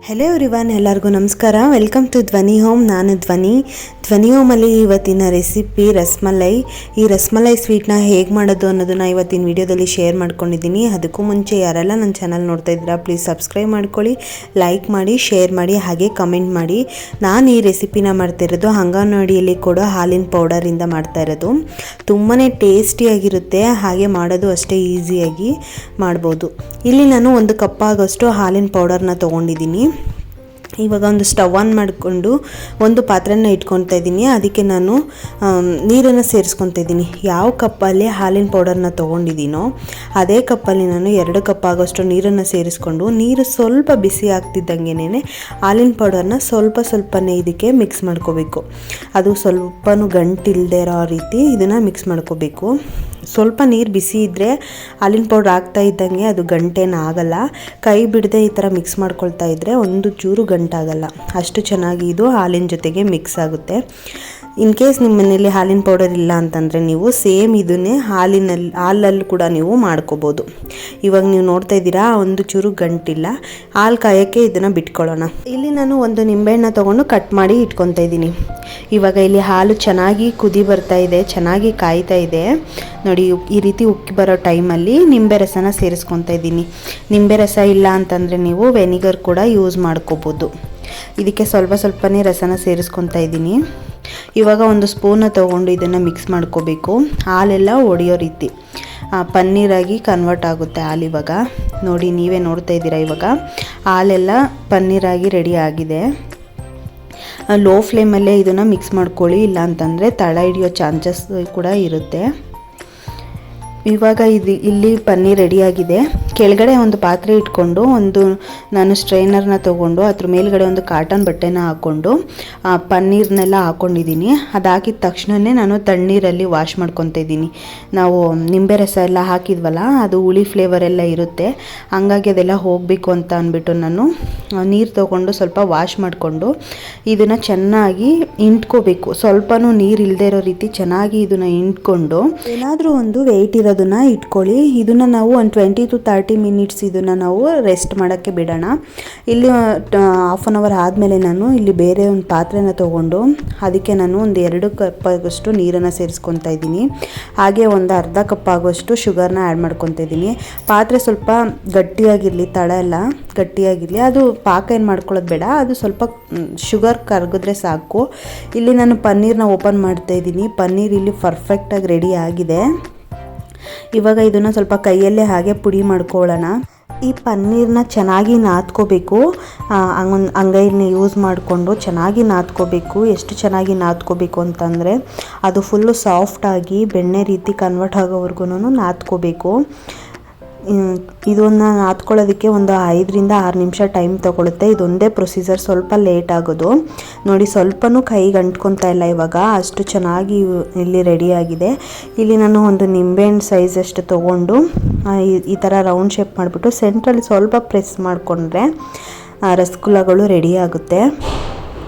Hello everyone, ಎಲ್ಲರಿಗೂ ನಮಸ್ಕಾರ. Welcome to ಧ್ವನಿ ಹೋಮ್. ನಾನು ಧ್ವನಿ ಹೋಮಲ್ಲಿ ಇವತ್ತಿನ ರೆಸಿಪಿ ರಸ್ಮಲೈ. ಈ ರಸ್ಮಲೈ ಸ್ವೀಟ್ನ ಹೇಗೆ ಮಾಡೋದು ಅನ್ನೋದನ್ನು ಇವತ್ತಿನ ವಿಡಿಯೋದಲ್ಲಿ ಶೇರ್ ಮಾಡ್ಕೊಂಡಿದ್ದೀನಿ. ಅದಕ್ಕೂ ಮುಂಚೆ ಯಾರೆಲ್ಲ ನನ್ನ ಚಾನಲ್ ನೋಡ್ತಾ ಇದ್ದೀರಾ ಪ್ಲೀಸ್ ಸಬ್ಸ್ಕ್ರೈಬ್ ಮಾಡ್ಕೊಳ್ಳಿ, ಲೈಕ್ ಮಾಡಿ, ಶೇರ್ ಮಾಡಿ, ಹಾಗೆ ಕಮೆಂಟ್ ಮಾಡಿ. ನಾನು ಈ ರೆಸಿಪಿನ ಮಾಡ್ತಿರೋದು ಅಂಗನವಾಡಿಯಲ್ಲಿ ಕೊಡೋ ಹಾಲಿನ ಪೌಡರಿಂದ ಮಾಡ್ತಾ ಇರೋದು. ತುಂಬಾ ಟೇಸ್ಟಿಯಾಗಿರುತ್ತೆ, ಹಾಗೆ ಮಾಡೋದು ಅಷ್ಟೇ ಈಸಿಯಾಗಿ ಮಾಡ್ಬೋದು. ಇಲ್ಲಿ ನಾನು 1 ಕಪ್ ಆಗೋಷ್ಟು ಹಾಲಿನ ಪೌಡರ್ನ ತೊಗೊಂಡಿದ್ದೀನಿ. ಇವಾಗ ಒಂದು ಸ್ಟವ್ ಆನ್ ಮಾಡಿಕೊಂಡು ಒಂದು ಪಾತ್ರೆನ ಇಟ್ಕೊತಾ ಇದ್ದೀನಿ. ಅದಕ್ಕೆ ನಾನು ನೀರನ್ನು ಸೇರಿಸ್ಕೊತಾ ಇದ್ದೀನಿ. ಯಾವ ಕಪ್ಪಲ್ಲಿ ಹಾಲಿನ ಪೌಡರ್ನ ತೊಗೊಂಡಿದ್ದೀನೋ ಅದೇ ಕಪ್ಪಲ್ಲಿ ನಾನು 2 ಕಪ್ ಆಗೋಷ್ಟು ನೀರನ್ನು ಸೇರಿಸ್ಕೊಂಡು, ನೀರು ಸ್ವಲ್ಪ ಬಿಸಿ ಆಗ್ತಿದ್ದಂಗೆನೇ ಹಾಲಿನ ಪೌಡರ್ನ ಸ್ವಲ್ಪನೇ ಇದಕ್ಕೆ ಮಿಕ್ಸ್ ಮಾಡ್ಕೋಬೇಕು. ಅದು ಸ್ವಲ್ಪನೂ ಗಂಟಿಲ್ಲದೆ ಇರೋ ರೀತಿ ಇದನ್ನು ಮಿಕ್ಸ್ ಮಾಡ್ಕೋಬೇಕು. ಸ್ವಲ್ಪ ನೀರು ಬಿಸಿ ಇದ್ದರೆ ಹಾಲಿನ ಪೌಡ್ರ್ ಹಾಕ್ತಾ ಇದ್ದಂಗೆ ಅದು ಗಂಟೇನ ಆಗಲ್ಲ. ಕೈ ಬಿಡದೆ ಈ ಥರ ಮಿಕ್ಸ್ ಮಾಡ್ಕೊಳ್ತಾ ಇದ್ದರೆ ಒಂದು ಚೂರು ಗಂಟಾಗಲ್ಲ. ಅಷ್ಟು ಚೆನ್ನಾಗಿ ಇದು ಹಾಲಿನ ಜೊತೆಗೆ ಮಿಕ್ಸ್ ಆಗುತ್ತೆ. ಇನ್ ಕೇಸ್ ನಿಮ್ಮ ಮನೇಲಿ ಹಾಲಿನ ಪೌಡರ್ ಇಲ್ಲ ಅಂತಂದರೆ ನೀವು ಸೇಮ್ ಇದನ್ನೇ ಹಾಲಲ್ಲಿ ಕೂಡ ನೀವು ಮಾಡ್ಕೋಬೋದು. ಇವಾಗ ನೀವು ನೋಡ್ತಾ ಇದ್ದೀರಾ, ಒಂದು ಚೂರು ಗಂಟಿಲ್ಲ. ಹಾಲು ಕಾಯೋಕ್ಕೆ ಇದನ್ನು ಬಿಟ್ಕೊಳ್ಳೋಣ. ಇಲ್ಲಿ ನಾನು ಒಂದು ನಿಂಬೆಹಣ್ಣ ತೊಗೊಂಡು ಕಟ್ ಮಾಡಿ ಇಟ್ಕೊತಾ ಇದ್ದೀನಿ. ಇವಾಗ ಇಲ್ಲಿ ಹಾಲು ಚೆನ್ನಾಗಿ ಕುದಿ ಬರ್ತಾ ಇದೆ, ಚೆನ್ನಾಗಿ ಕಾಯ್ತಾ ಇದೆ ನೋಡಿ. ಈ ರೀತಿ ಉಕ್ಕಿ ಬರೋ ಟೈಮಲ್ಲಿ ನಿಂಬೆ ರಸನ ಸೇರಿಸ್ಕೊತಾ ಇದ್ದೀನಿ. ನಿಂಬೆ ರಸ ಇಲ್ಲ ಅಂತಂದರೆ ನೀವು ವೆನಿಗರ್ ಕೂಡ ಯೂಸ್ ಮಾಡ್ಕೋಬೋದು. ಇದಕ್ಕೆ ಸ್ವಲ್ಪನೇ ರಸನ ಸೇರಿಸ್ಕೊತಾ ಇದ್ದೀನಿ. ಇವಾಗ ಒಂದು ಸ್ಪೂನ ತೊಗೊಂಡು ಇದನ್ನು ಮಿಕ್ಸ್ ಮಾಡ್ಕೋಬೇಕು. ಹಾಲೆಲ್ಲ ಒಡೆಯೋ ರೀತಿ ಪನ್ನೀರಾಗಿ ಕನ್ವರ್ಟ್ ಆಗುತ್ತೆ ಹಾಲು. ಇವಾಗ ನೋಡಿ, ನೀವೇ ನೋಡ್ತಾ ಇದ್ದೀರಾ, ಇವಾಗ ಹಾಲೆಲ್ಲ ಪನ್ನೀರಾಗಿ ರೆಡಿ ಆಗಿದೆ. ಲೋ ಫ್ಲೇಮಲ್ಲೇ ಇದನ್ನು ಮಿಕ್ಸ್ ಮಾಡ್ಕೊಳ್ಳಿ, ಇಲ್ಲ ಅಂತಂದರೆ ತಳ ಹಿಡಿಯೋ ಚಾನ್ಸಸ್ ಕೂಡ ಇರುತ್ತೆ. ಇವಾಗ ಇಲ್ಲಿ ಪನ್ನೀರ್ ರೆಡಿಯಾಗಿದೆ. ಕೆಳಗಡೆ ಒಂದು ಪಾತ್ರೆ ಇಟ್ಕೊಂಡು ನಾನು ಸ್ಟ್ರೈನರ್ನ ತೊಗೊಂಡು ಅದ್ರ ಮೇಲ್ಗಡೆ ಒಂದು ಕಾಟನ್ ಬಟ್ಟೆನ ಹಾಕ್ಕೊಂಡು ಪನ್ನೀರ್ನೆಲ್ಲ ಹಾಕ್ಕೊಂಡಿದ್ದೀನಿ. ಅದು ಹಾಕಿದ ತಕ್ಷಣವೇ ನಾನು ತಣ್ಣೀರಲ್ಲಿ ವಾಶ್ ಮಾಡ್ಕೊತಾ ಇದ್ದೀನಿ. ನಾವು ನಿಂಬೆ ರಸ ಎಲ್ಲ ಹಾಕಿದ್ವಲ್ಲ, ಅದು ಹುಳಿ ಫ್ಲೇವರ್ ಎಲ್ಲ ಇರುತ್ತೆ, ಹಂಗಾಗಿ ಅದೆಲ್ಲ ಹೋಗಬೇಕು ಅಂತ ಅಂದ್ಬಿಟ್ಟು ನಾನು ನೀರು ತೊಗೊಂಡು ಸ್ವಲ್ಪ ವಾಶ್ ಮಾಡಿಕೊಂಡು ಇದನ್ನು ಚೆನ್ನಾಗಿ ಇಂಟ್ಕೋಬೇಕು. ಸ್ವಲ್ಪನೂ ನೀರು ಇಲ್ಲದೆ ಇರೋ ರೀತಿ ಚೆನ್ನಾಗಿ ಇದನ್ನು ಇಂಟ್ಕೊಂಡು ಏನಾದರೂ ಒಂದು ವೆಯ್ಟ್ ಇರೋದನ್ನ ಇಟ್ಕೊಳ್ಳಿ. ಇದನ್ನು ನಾವು ಒಂದು 20 to 30 ಮಿನಿಟ್ಸ್ ಇದನ್ನು ನಾವು ರೆಸ್ಟ್ ಮಾಡೋಕ್ಕೆ ಬಿಡೋಣ. ಇಲ್ಲಿ ಹಾಫ್ ಆನ್ ಅವರ್ ಆದಮೇಲೆ ನಾನು ಇಲ್ಲಿ ಬೇರೆ ಒಂದು ಪಾತ್ರೆನ ತೊಗೊಂಡು ಅದಕ್ಕೆ ನಾನು ಒಂದು 2 ಕಪ್ ಆಗೋಷ್ಟು ನೀರನ್ನು ಸೇರಿಸ್ಕೊತಾ ಇದ್ದೀನಿ. ಹಾಗೆ ಒಂದು ಅರ್ಧ ಕಪ್ ಆಗೋಷ್ಟು ಶುಗರ್ನ ಆ್ಯಡ್ ಮಾಡ್ಕೊತಾ ಇದ್ದೀನಿ. ಪಾತ್ರೆ ಸ್ವಲ್ಪ ಗಟ್ಟಿಯಾಗಿರಲಿ, ತಳ ಎಲ್ಲ ಗಟ್ಟಿಯಾಗಿರಲಿ. ಅದು ಪಾಕ ಏನು ಮಾಡ್ಕೊಳ್ಳೋದು ಬೇಡ, ಅದು ಸ್ವಲ್ಪ ಶುಗರ್ ಕರಗಿದ್ರೆ ಸಾಕು. ಇಲ್ಲಿ ನಾನು ಪನ್ನೀರ್ನ ಓಪನ್ ಮಾಡ್ತಾ ಇದ್ದೀನಿ. ಪನ್ನೀರ್ ಇಲ್ಲಿ ಪರ್ಫೆಕ್ಟಾಗಿ ರೆಡಿ ಆಗಿದೆ. ಇವಾಗ ಇದನ್ನು ಸ್ವಲ್ಪ ಕೈಯಲ್ಲೇ ಹಾಗೆ ಪುಡಿ ಮಾಡ್ಕೊಳ್ಳೋಣ. ಈ ಪನ್ನೀರ್ನ ಚೆನ್ನಾಗಿ ನಾದ್ಕೋಬೇಕು. ಅಂಗೈನ ಯೂಸ್ ಮಾಡಿಕೊಂಡು ಚೆನ್ನಾಗಿ ನಾದ್ಕೋಬೇಕು. ಎಷ್ಟು ಚೆನ್ನಾಗಿ ನಾದ್ಕೋಬೇಕು ಅಂತಂದರೆ ಅದು ಫುಲ್ಲು ಸಾಫ್ಟಾಗಿ ಬೆಣ್ಣೆ ರೀತಿ ಕನ್ವರ್ಟ್ ಆಗೋವರೆಗೂ ನಾದ್ಕೋಬೇಕು. ಇದನ್ನು ನಾದ್ಕೊಳ್ಳೋದಕ್ಕೆ ಒಂದು 5 ರಿಂದ 6 ನಿಮಿಷ ಟೈಮ್ ತೊಗೊಳುತ್ತೆ. ಇದೊಂದೇ ಪ್ರೊಸೀಜರ್, ಸ್ವಲ್ಪ ಲೇಟ್ ಆಗೋದು ನೋಡಿ. ಸ್ವಲ್ಪನೂ ಕೈಗೆ ಅಂಟ್ಕೊತಾ ಇಲ್ಲ. ಇವಾಗ ಅಷ್ಟು ಚೆನ್ನಾಗಿ ಇಲ್ಲಿ ರೆಡಿಯಾಗಿದೆ. ಇಲ್ಲಿ ನಾನು ಒಂದು ನಿಂಬೆಹಣ್ಣು ಸೈಜ್ ಅಷ್ಟು ತೊಗೊಂಡು ಈ ಥರ ರೌಂಡ್ ಶೇಪ್ ಮಾಡಿಬಿಟ್ಟು ಸೆಂಟ್ರಲ್ಲಿ ಸ್ವಲ್ಪ ಪ್ರೆಸ್ ಮಾಡಿಕೊಂಡ್ರೆ ರಸಗುಲ್ಲಗಳು ರೆಡಿ ಆಗುತ್ತೆ.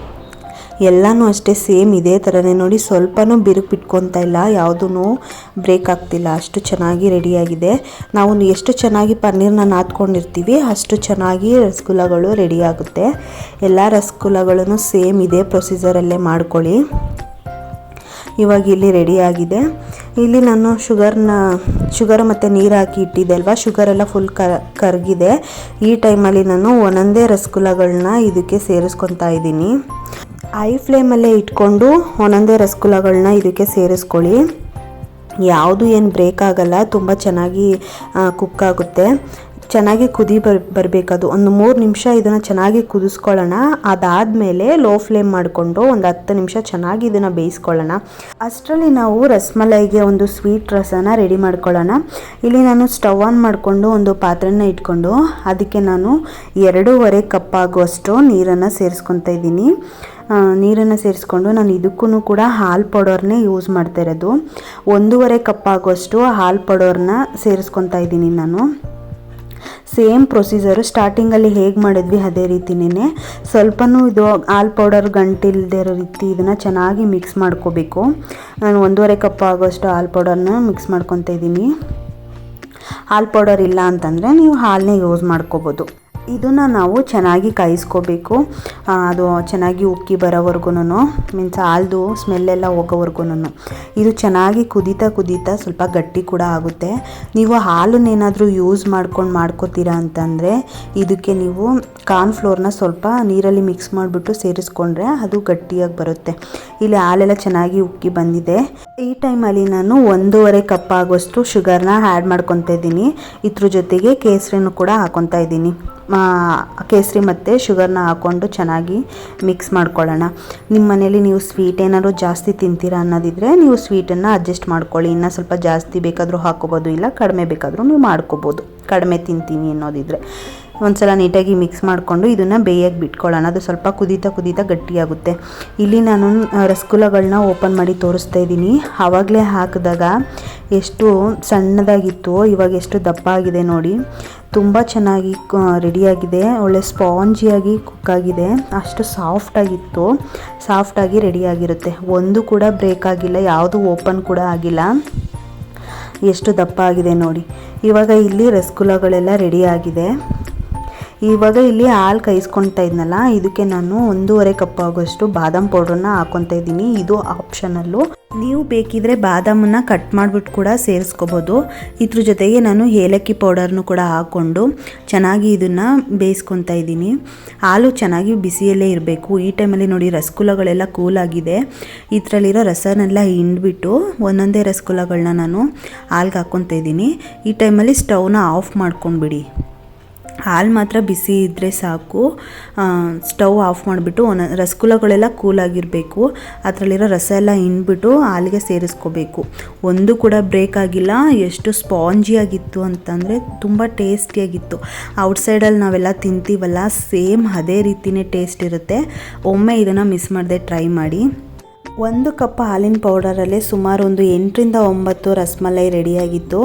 ಎಲ್ಲನೂ ಅಷ್ಟೇ ಸೇಮ್ ಇದೇ ಥರನೇ ನೋಡಿ. ಸ್ವಲ್ಪನೂ ಬಿರುಕು ಬಿಟ್ಕೊತಾ ಇಲ್ಲ, ಯಾವುದೂ ಬ್ರೇಕ್ ಆಗ್ತಿಲ್ಲ. ಅಷ್ಟು ಚೆನ್ನಾಗಿ ರೆಡಿಯಾಗಿದೆ. ನಾವು ಎಷ್ಟು ಚೆನ್ನಾಗಿ ಪನ್ನೀರ್ನ ನಾದ್ಕೊಂಡಿರ್ತೀವಿ ಅಷ್ಟು ಚೆನ್ನಾಗಿ ರಸಗುಲ್ಲಗಳು ರೆಡಿ ಆಗುತ್ತೆ. ಎಲ್ಲ ರಸಗುಲ್ಲಗಳನ್ನು ಸೇಮ್ ಇದೇ ಪ್ರೊಸೀಜರಲ್ಲೇ ಮಾಡ್ಕೊಳ್ಳಿ. ಇವಾಗ ಇಲ್ಲಿ ರೆಡಿಯಾಗಿದೆ. ಇಲ್ಲಿ ನಾನು ಶುಗರ್ ಮತ್ತು ನೀರು ಹಾಕಿ ಇಟ್ಟಿದ್ದೆ ಅಲ್ವಾ, ಶುಗರೆಲ್ಲ ಫುಲ್ ಕರಗಿದೆ. ಈ ಟೈಮಲ್ಲಿ ನಾನು ಒಂದೊಂದೇ ರಸಗುಲ್ಲಗಳನ್ನ ಇದಕ್ಕೆ ಸೇರಿಸ್ಕೊತಾ ಇದ್ದೀನಿ. ಹೈ ಫ್ಲೇಮಲ್ಲೇ ಇಟ್ಕೊಂಡು ಒಂದೊಂದೇ ರಸಗುಲ್ಲಗಳನ್ನ ಇದಕ್ಕೆ ಸೇರಿಸ್ಕೊಳ್ಳಿ. ಯಾವುದು ಏನು ಬ್ರೇಕ್ ಆಗಲ್ಲ, ತುಂಬ ಚೆನ್ನಾಗಿ ಕುಕ್ ಆಗುತ್ತೆ. ಚೆನ್ನಾಗಿ ಕುದಿ ಬರಬೇಕದು. ಒಂದು 3 ನಿಮಿಷ ಇದನ್ನು ಚೆನ್ನಾಗಿ ಕುದಿಸ್ಕೊಳ್ಳೋಣ. ಅದಾದಮೇಲೆ ಲೋ ಫ್ಲೇಮ್ ಮಾಡಿಕೊಂಡು ಒಂದು 10 ನಿಮಿಷ ಚೆನ್ನಾಗಿ ಇದನ್ನು ಬೇಯಿಸ್ಕೊಳ್ಳೋಣ. ಅಷ್ಟರಲ್ಲಿ ನಾವು ರಸ್ಮಲೈಗೆ ಒಂದು ಸ್ವೀಟ್ ರಸನ ರೆಡಿ ಮಾಡ್ಕೊಳ್ಳೋಣ. ಇಲ್ಲಿ ನಾನು ಸ್ಟವ್ ಆನ್ ಮಾಡಿಕೊಂಡು ಒಂದು ಪಾತ್ರೆನ ಇಟ್ಕೊಂಡು ಅದಕ್ಕೆ ನಾನು 2.5 ಕಪ್ ಆಗುವಷ್ಟು ನೀರನ್ನು ಸೇರಿಸ್ಕೊತಾ ಇದ್ದೀನಿ. ನೀರನ್ನು ಸೇರಿಸ್ಕೊಂಡು ನಾನು ಇದಕ್ಕೂ ಕೂಡ ಹಾಲು ಪೌಡರ್ನೇ ಯೂಸ್ ಮಾಡ್ತಾ ಇರೋದು. 1.5 ಕಪ್ ಆಗುವಷ್ಟು ಹಾಲು ಪೌಡರ್ನ ಸೇರಿಸ್ಕೊತಾ ಇದ್ದೀನಿ ನಾನು. ಸೇಮ್ ಪ್ರೊಸೀಜರು ಸ್ಟಾರ್ಟಿಂಗಲ್ಲಿ ಹೇಗೆ ಮಾಡಿದ್ವಿ ಅದೇ ರೀತಿನೇ. ಸ್ವಲ್ಪನೂ ಇದು ಹಾಲು ಪೌಡರ್ ಗಂಟಿಲ್ಲದೆ ಇರೋ ರೀತಿ ಇದನ್ನು ಚೆನ್ನಾಗಿ ಮಿಕ್ಸ್ ಮಾಡ್ಕೋಬೇಕು. ನಾನು 1.5 ಕಪ್ ಆಗೋಷ್ಟು ಹಾಲು ಪೌಡರ್ನ ಮಿಕ್ಸ್ ಮಾಡ್ಕೊತಾ ಇದ್ದೀನಿ. ಹಾಲು ಪೌಡರ್ ಇಲ್ಲ ಅಂತಂದರೆ ನೀವು ಹಾಲನ್ನೇ ಯೂಸ್ ಮಾಡ್ಕೋಬೋದು. ಇದನ್ನು ನಾವು ಚೆನ್ನಾಗಿ ಕಾಯಿಸ್ಕೋಬೇಕು. ಅದು ಚೆನ್ನಾಗಿ ಉಕ್ಕಿ ಬರೋವರೆಗೂ, ಮೀನ್ಸ್ ಹಾಲ್ದು ಸ್ಮೆಲ್ಲೆಲ್ಲ ಹೋಗೋವರೆಗೂ ಇದು ಚೆನ್ನಾಗಿ ಕುದೀತಾ ಸ್ವಲ್ಪ ಗಟ್ಟಿ ಕೂಡ ಆಗುತ್ತೆ. ನೀವು ಹಾಲನ್ನೇನಾದರೂ ಯೂಸ್ ಮಾಡ್ಕೋತೀರಾ ಅಂತಂದರೆ ಇದಕ್ಕೆ ನೀವು ಕಾರ್ನ್ಫ್ಲೋರ್ನ ಸ್ವಲ್ಪ ನೀರಲ್ಲಿ ಮಿಕ್ಸ್ ಮಾಡಿಬಿಟ್ಟು ಸೇರಿಸ್ಕೊಂಡ್ರೆ ಅದು ಗಟ್ಟಿಯಾಗಿ ಬರುತ್ತೆ. ಇಲ್ಲಿ ಹಾಲೆಲ್ಲ ಚೆನ್ನಾಗಿ ಉಕ್ಕಿ ಬಂದಿದೆ. ಈ ಟೈಮಲ್ಲಿ ನಾನು 1.5 ಕಪ್ ಆಗೋಷ್ಟು ಶುಗರ್ನ ಆ್ಯಡ್ ಮಾಡ್ಕೊತಾ ಇದ್ದೀನಿ. ಇದ್ರ ಜೊತೆಗೆ ಕೇಸರಿನೂ ಕೂಡ ಹಾಕೊತಾ ಇದ್ದೀನಿ. ಕೇಸರಿ ಮತ್ತು ಶುಗರ್ನ ಹಾಕ್ಕೊಂಡು ಚೆನ್ನಾಗಿ ಮಿಕ್ಸ್ ಮಾಡ್ಕೊಳ್ಳೋಣ. ನಿಮ್ಮ ಮನೇಲಿ ನೀವು ಸ್ವೀಟ್ ಏನಾದರೂ ಜಾಸ್ತಿ ತಿಂತೀರಾ ಅನ್ನೋದಿದ್ರೆ ನೀವು ಸ್ವೀಟನ್ನು ಅಡ್ಜಸ್ಟ್ ಮಾಡ್ಕೊಳ್ಳಿ. ಇನ್ನೂ ಸ್ವಲ್ಪ ಜಾಸ್ತಿ ಬೇಕಾದರೂ ಹಾಕ್ಕೋಬೋದು, ಇಲ್ಲ ಕಡಿಮೆ ಬೇಕಾದರೂ ನೀವು ಮಾಡ್ಕೋಬೋದು. ಕಡಿಮೆ ತಿಂತೀನಿ ಅನ್ನೋದಿದ್ರೆ ಒಂದ್ಸಲ ನೀಟಾಗಿ ಮಿಕ್ಸ್ ಮಾಡಿಕೊಂಡು ಇದನ್ನು ಬೇಯಕ್ಕೆ ಬಿಟ್ಕೊಳ್ಳೋಣ. ಅದು ಸ್ವಲ್ಪ ಕುದೀತಾ ಗಟ್ಟಿಯಾಗುತ್ತೆ. ಇಲ್ಲಿ ನಾನು ರಸಗುಲ್ಲಗಳನ್ನ ಓಪನ್ ಮಾಡಿ ತೋರಿಸ್ತಾ ಇದ್ದೀನಿ. ಆವಾಗಲೇ ಹಾಕಿದಾಗ ಎಷ್ಟು ಸಣ್ಣದಾಗಿತ್ತು, ಇವಾಗ ಎಷ್ಟು ದಪ್ಪ ಆಗಿದೆ ನೋಡಿ. ತುಂಬ ಚೆನ್ನಾಗಿ ರೆಡಿಯಾಗಿದೆ. ಒಳ್ಳೆ ಸ್ಪಾಂಜಿಯಾಗಿ ಕುಕ್ಕಾಗಿದೆ. ಅಷ್ಟು ಸಾಫ್ಟಾಗಿ ರೆಡಿಯಾಗಿರುತ್ತೆ. ಒಂದು ಕೂಡ ಬ್ರೇಕ್ ಆಗಿಲ್ಲ, ಯಾವುದು ಓಪನ್ ಕೂಡ ಆಗಿಲ್ಲ. ಎಷ್ಟು ದಪ್ಪ ಆಗಿದೆ ನೋಡಿ. ಇವಾಗ ಇಲ್ಲಿ ರಸಗುಲ್ಲಗಳೆಲ್ಲ ರೆಡಿಯಾಗಿದೆ. ಇವಾಗ ಇಲ್ಲಿ ಹಾಲು ಕಾಯಿಸ್ಕೊತಾ ಇದ್ನಲ್ಲ, ಇದಕ್ಕೆ ನಾನು 1.5 ಕಪ್ ಆಗೋಷ್ಟು ಬಾದಾಮ್ ಪೌಡ್ರನ್ನ ಹಾಕ್ಕೊತಾ ಇದ್ದೀನಿ. ಇದು ಆಪ್ಷನಲ್ಲು. ನೀವು ಬೇಕಿದ್ರೆ ಬಾದಾಮನ್ನು ಕಟ್ ಮಾಡಿಬಿಟ್ಟು ಕೂಡ ಸೇರಿಸ್ಕೋಬೋದು. ಇದ್ರ ಜೊತೆಗೆ ನಾನು ಏಲಕ್ಕಿ ಪೌಡರ್ನು ಕೂಡ ಹಾಕ್ಕೊಂಡು ಚೆನ್ನಾಗಿ ಇದನ್ನು ಬೇಯಿಸ್ಕೊತಾ ಇದ್ದೀನಿ. ಹಾಲು ಚೆನ್ನಾಗಿ ಬಿಸಿಯಲ್ಲೇ ಇರಬೇಕು. ಈ ಟೈಮಲ್ಲಿ ನೋಡಿ ರಸಗುಲ್ಲಗಳೆಲ್ಲ ಕೂಲಾಗಿದೆ. ಇದರಲ್ಲಿರೋ ರಸನೆಲ್ಲ ಹಿಂಡ್ಬಿಟ್ಟು ಒಂದೊಂದೇ ರಸಗುಲ್ಲಗಳನ್ನ ನಾನು ಹಾಲ್ಗೆ ಹಾಕ್ಕೊತಾ ಇದ್ದೀನಿ. ಈ ಟೈಮಲ್ಲಿ ಸ್ಟವ್ನ ಆಫ್ ಮಾಡ್ಕೊಂಡ್ಬಿಡಿ. ಹಾಲು ಮಾತ್ರ ಬಿಸಿ ಇದ್ದರೆ ಸಾಕು. ಸ್ಟವ್ ಆಫ್ ಮಾಡಿಬಿಟ್ಟು ರಸಗುಲ್ಲಗಳೆಲ್ಲ ಕೂಲಾಗಿರಬೇಕು. ಅದರಲ್ಲಿರೋ ರಸ ಎಲ್ಲ ಹಿಂಡ್ಬಿಟ್ಟು ಹಾಲಿಗೆ ಸೇರಿಸ್ಕೋಬೇಕು. ಒಂದು ಕೂಡ ಬ್ರೇಕ್ ಆಗಿಲ್ಲ. ಎಷ್ಟು ಸ್ಪಾಂಜಿಯಾಗಿತ್ತು ಅಂತಂದರೆ ತುಂಬ ಟೇಸ್ಟಿಯಾಗಿತ್ತು. ಔಟ್ಸೈಡಲ್ಲಿ ನಾವೆಲ್ಲ ತಿಂತೀವಲ್ಲ, ಸೇಮ್ ಅದೇ ರೀತಿಯೇ ಟೇಸ್ಟ್ ಇರುತ್ತೆ. ಒಮ್ಮೆ ಇದನ್ನು ಮಿಸ್ ಮಾಡದೆ ಟ್ರೈ ಮಾಡಿ. 1 ಕಪ್ ಹಾಲಿನ ಪೌಡರಲ್ಲೇ ಸುಮಾರು ಒಂದು 8ರಿಂದ 9 ರಸಮಲೈ ರೆಡಿಯಾಗಿತ್ತು.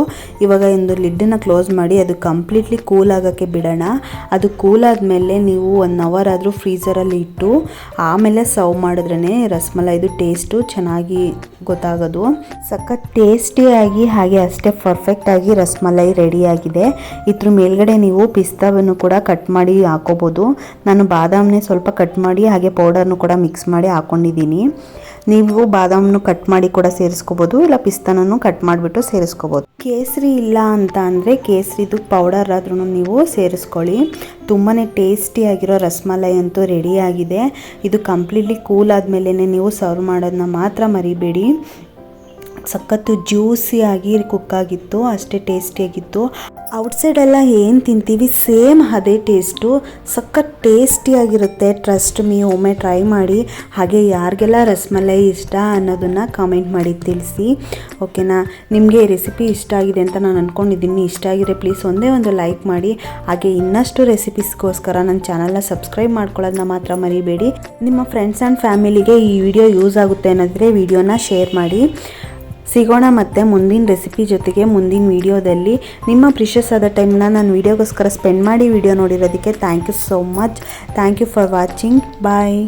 ಇವಾಗ ಒಂದು ಲಿಡ್ಡನ್ನು ಕ್ಲೋಸ್ ಮಾಡಿ ಅದು ಕಂಪ್ಲೀಟ್ಲಿ ಕೂಲ್ ಆಗೋಕ್ಕೆ ಬಿಡೋಣ. ಅದು ಕೂಲ್ ಆದಮೇಲೆ ನೀವು 1 ಅವರ್ ಆದರೂ ಫ್ರೀಝರಲ್ಲಿ ಇಟ್ಟು ಆಮೇಲೆ ಸರ್ವ್ ಮಾಡಿದ್ರೇ ರಸಮಲೈದು ಟೇಸ್ಟು ಚೆನ್ನಾಗಿ ಗೊತ್ತಾಗೋದು. ಸಖತ್ ಟೇಸ್ಟಿಯಾಗಿ ಹಾಗೆ ಅಷ್ಟೇ ಪರ್ಫೆಕ್ಟಾಗಿ ರಸಮಲೈ ರೆಡಿಯಾಗಿದೆ. ಇದ್ರ ಮೇಲ್ಗಡೆ ನೀವು ಪಿಸ್ತಾವನ್ನು ಕೂಡ ಕಟ್ ಮಾಡಿ ಹಾಕೋಬೋದು. ನಾನು ಬಾದಾಮನ್ನೇ ಸ್ವಲ್ಪ ಕಟ್ ಮಾಡಿ ಹಾಗೆ ಪೌಡರ್ನು ಕೂಡ ಮಿಕ್ಸ್ ಮಾಡಿ ಹಾಕ್ಕೊಂಡಿದ್ದೀನಿ. ನೀವು ಬಾದಾಮನ್ನು ಕಟ್ ಮಾಡಿ ಕೂಡ ಸೇರಿಸ್ಕೋಬೋದು, ಇಲ್ಲ ಪಿಸ್ತಾನೂ ಕಟ್ ಮಾಡಿಬಿಟ್ಟು ಸೇರಿಸ್ಕೋಬೋದು. ಕೇಸರಿ ಇಲ್ಲ ಅಂತ ಅಂದರೆ ಕೇಸರಿದು ಪೌಡರ್ ಆದ್ರೂ ನೀವು ಸೇರಿಸ್ಕೊಳ್ಳಿ. ತುಂಬಾ ಟೇಸ್ಟಿಯಾಗಿರೋ ರಸಮಲೈ ಅಂತೂ ರೆಡಿಯಾಗಿದೆ. ಇದು ಕಂಪ್ಲೀಟ್ಲಿ ಕೂಲ್ ಆದಮೇಲೆ ನೀವು ಸರ್ವ್ ಮಾಡೋದನ್ನ ಮಾತ್ರ ಮರಿಬೇಡಿ. ಸಖತ್ತು ಜ್ಯೂಸಿಯಾಗಿ ಕುಕ್ಕಾಗಿತ್ತು, ಅಷ್ಟೇ ಟೇಸ್ಟಿಯಾಗಿತ್ತು. ಔಟ್ಸೈಡೆಲ್ಲ ಏನು ತಿಂತೀವಿ ಸೇಮ್ ಅದೇ ಟೇಸ್ಟು. ಸಖತ್ ಟೇಸ್ಟಿಯಾಗಿರುತ್ತೆ. ಟ್ರಸ್ಟ್ ಮೀ, ಒಮ್ಮೆ ಟ್ರೈ ಮಾಡಿ. ಹಾಗೆ ಯಾರಿಗೆಲ್ಲ ರಸಮಲೈ ಇಷ್ಟ ಅನ್ನೋದನ್ನು ಕಾಮೆಂಟ್ ಮಾಡಿ ತಿಳಿಸಿ. ಓಕೆನಾ? ನಿಮಗೆ ಈ ರೆಸಿಪಿ ಇಷ್ಟ ಆಗಿದೆ ಅಂತ ನಾನು ಅಂದ್ಕೊಂಡಿದ್ದೀನಿ. ಇಷ್ಟ ಆಗಿದ್ರೆ ಪ್ಲೀಸ್ ಒಂದೇ ಒಂದು ಲೈಕ್ ಮಾಡಿ. ಹಾಗೆ ಇನ್ನಷ್ಟು ರೆಸಿಪೀಸ್ಗೋಸ್ಕರ ನನ್ನ ಚಾನಲ್ನ ಸಬ್ಸ್ಕ್ರೈಬ್ ಮಾಡ್ಕೊಳ್ಳೋದನ್ನ ಮಾತ್ರ ಮರಿಬೇಡಿ. ನಿಮ್ಮ ಫ್ರೆಂಡ್ಸ್ ಆ್ಯಂಡ್ ಫ್ಯಾಮಿಲಿಗೆ ಈ ವಿಡಿಯೋ ಯೂಸ್ ಆಗುತ್ತೆ ಅನ್ನೋದ್ರೆ ವಿಡಿಯೋನ ಶೇರ್ ಮಾಡಿ. ಸಿಗೋಣ ಮತ್ತೆ ಮುಂದಿನ ರೆಸಿಪಿ ಜೊತೆಗೆ ಮುಂದಿನ ವಿಡಿಯೋದಲ್ಲಿ. ನಿಮ್ಮ ಪ್ರಿಷಿಯಸ್ ಆದ ಟೈಮ್ನ ನಾನು ವಿಡಿಯೋಗೋಸ್ಕರ ಸ್ಪೆಂಡ್ ಮಾಡಿ ವಿಡಿಯೋ ನೋಡಿರೋದಕ್ಕೆ thank you so much. Thank you for watching. Bye.